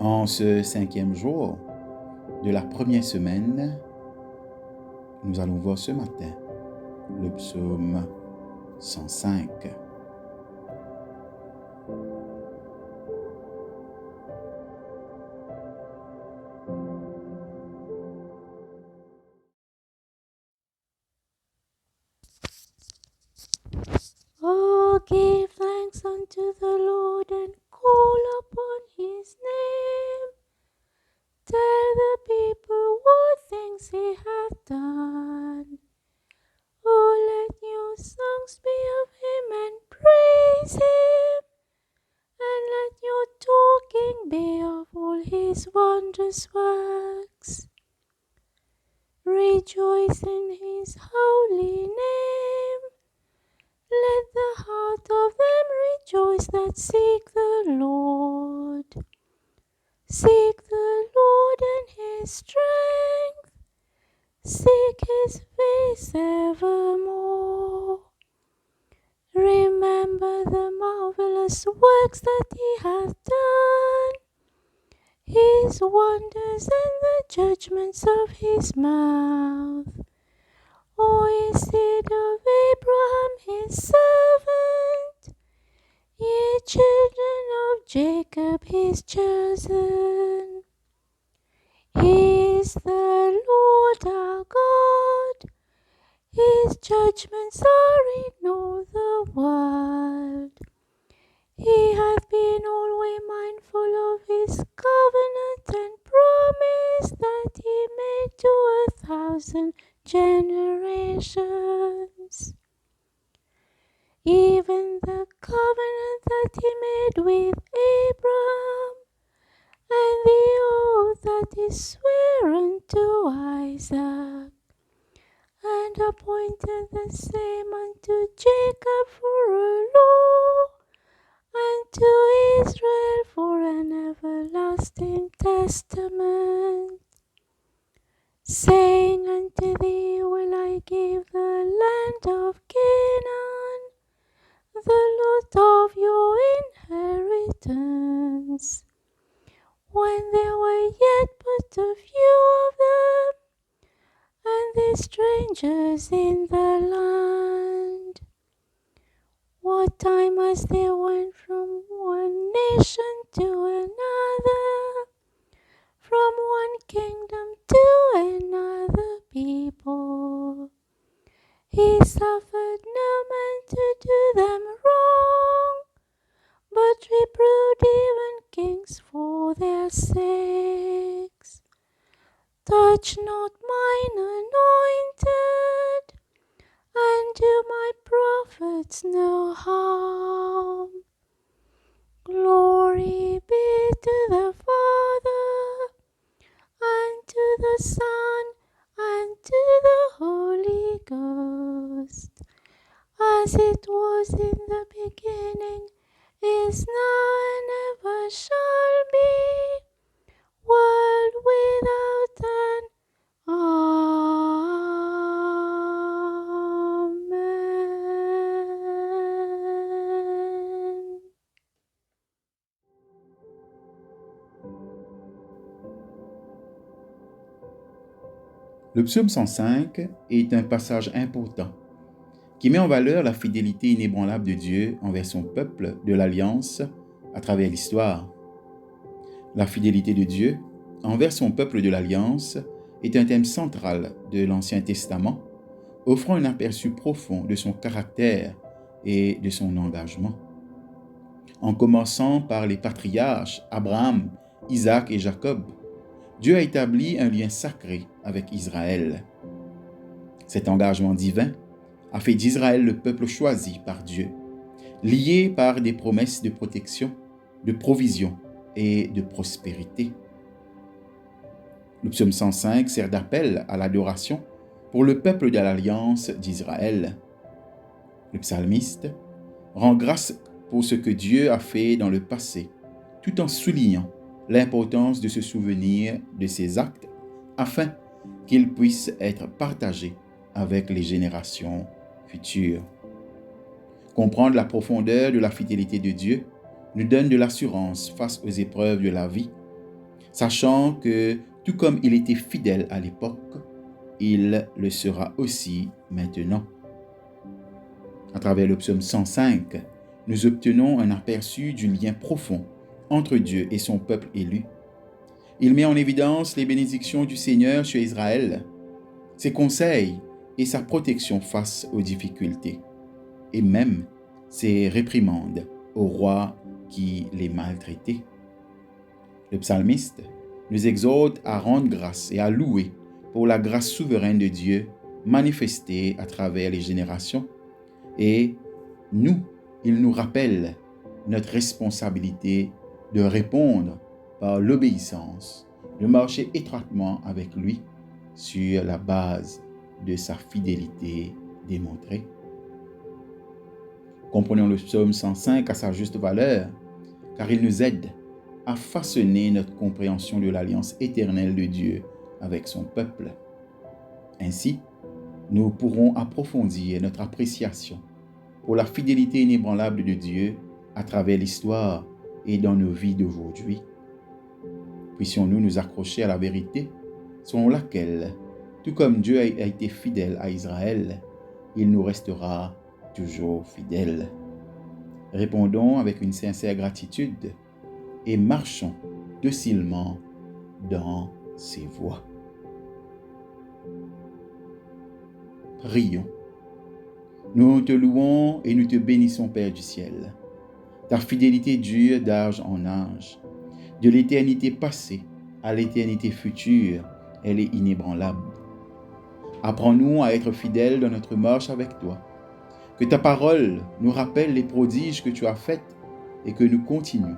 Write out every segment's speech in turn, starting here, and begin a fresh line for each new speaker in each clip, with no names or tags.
En ce 5e jour de la première semaine, nous allons voir ce matin le psaume 105.
Oh, give thanks unto the Lord and call upon his name. Tell the people what things he hath done. Oh, let new songs be of him and praise him. And let your talking be of all his wondrous works. Rejoice in his holy name. Let the heart of them rejoice that seek the Lord. Seek the Lord and his strength. Seek his face evermore. Remember the marvelous works that he hath done, his wonders and the judgments of his mouth. O ye seed of Abraham his servant, ye children of Jacob his chosen. He is the Lord our God, his judgments are in all the world. He hath been always mindful of his covenant and promise that he made to 1,000 generations. Even the covenant that he made with Abraham, and the oath that he sware unto Isaac, and appointed the same unto Jacob for a law, and to Israel for an everlasting testament, saying unto thee, will I give the land of Canaan, the lot of your inheritance. When there were yet but a few of them, and they strangers in the land. What time as they went from one nation to another, from one kingdom to another people. He suffered no man to do them wrong, but reproved even kings for their sakes. Touch not mine anointed, and do my prophets no harm. Glory be to the Father, and to the Son, and to the Holy Ghost, as it was in the beginning, is now, and ever shall be, world without end. Amen.
Le psaume 105 est un passage important qui met en valeur la fidélité inébranlable de Dieu envers son peuple de l'Alliance à travers l'histoire. La fidélité de Dieu envers son peuple de l'Alliance est un thème central de l'Ancien Testament, offrant un aperçu profond de son caractère et de son engagement. En commençant par les patriarches Abraham, Isaac et Jacob, Dieu a établi un lien sacré avec Israël. Cet engagement divin a fait d'Israël le peuple choisi par Dieu, lié par des promesses de protection, de provision et de prospérité. Le psaume 105 sert d'appel à l'adoration pour le peuple de l'Alliance d'Israël. Le psalmiste rend grâce pour ce que Dieu a fait dans le passé, tout en soulignant l'importance de se souvenir de ses actes afin qu'ils puissent être partagés avec les générations futures. Comprendre la profondeur de la fidélité de Dieu nous donne de l'assurance face aux épreuves de la vie sachant que tout comme il était fidèle à l'époque, il le sera aussi maintenant. À travers le psaume 105, nous obtenons un aperçu du lien profond entre Dieu et son peuple élu. Il met en évidence les bénédictions du Seigneur sur Israël, ses conseils et sa protection face aux difficultés, et même ses réprimandes au roi qui les maltraitait. Le psalmiste nous exhorte à rendre grâce et à louer pour la grâce souveraine de Dieu manifestée à travers les générations. Et il nous rappelle notre responsabilité de répondre par l'obéissance, de marcher étroitement avec lui sur la base de sa fidélité démontrée. Comprenons le psaume 105 à sa juste valeur, car il nous aide à façonner notre compréhension de l'alliance éternelle de Dieu avec son peuple. Ainsi, nous pourrons approfondir notre appréciation pour la fidélité inébranlable de Dieu à travers l'histoire et dans nos vies d'aujourd'hui. Puissions-nous nous accrocher à la vérité selon laquelle, tout comme Dieu a été fidèle à Israël, il nous restera toujours fidèle. Répondons avec une sincère gratitude et marchons docilement dans ses voies. Prions. Nous te louons et nous te bénissons, Père du ciel. Ta fidélité dure d'âge en âge. De l'éternité passée à l'éternité future, elle est inébranlable. Apprends-nous à être fidèles dans notre marche avec toi. Que ta parole nous rappelle les prodiges que tu as faits et que nous continuons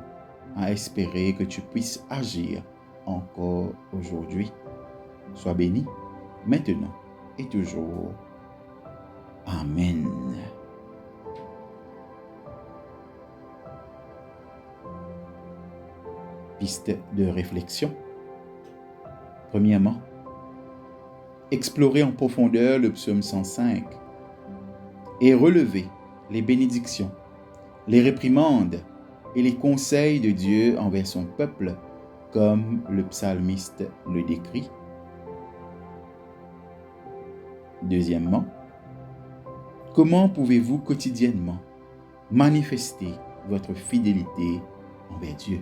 à espérer que tu puisses agir encore aujourd'hui. Sois béni, maintenant et toujours. Amen. Piste de réflexion. Premièrement, explorer en profondeur le psaume 105 et relever les bénédictions, les réprimandes et les conseils de Dieu envers son peuple, comme le psalmiste le décrit. Deuxièmement, comment pouvez-vous quotidiennement manifester votre fidélité envers Dieu?